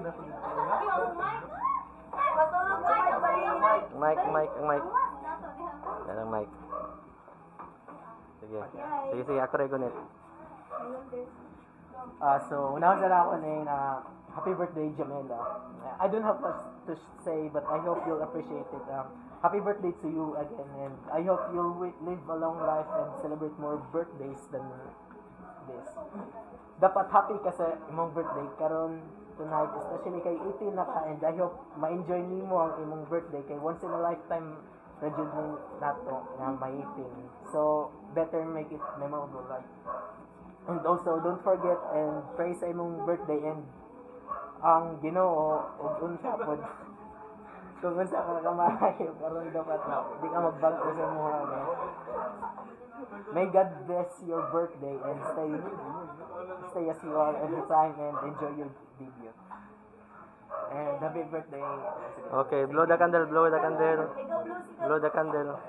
Mic. Yan ang mic. Sige. Sige, ako rin gunit. So, unahon sa ako na happy birthday, Jamela. I don't have much to say, but I hope you'll appreciate it. Happy birthday to you again, and I hope you'll live a long life and celebrate more birthdays than this. Dapat happy ka sa imong birthday karon tonight, especially kay 18 na ka, and I hope ma-enjoy nimo ang imong birthday kay once in a lifetime na jud ni nato nga ma-18. So, better make it memorable, like. And also, don't forget and pray sa imong birthday, and ang Ginoo ug unsa pod kung unsa ka kamahayo karon dapat di ka magbago sa mga May God bless your birthday and stay as you are every time and enjoy your video. And happy birthday. Okay, blow the candle. Blow the candle.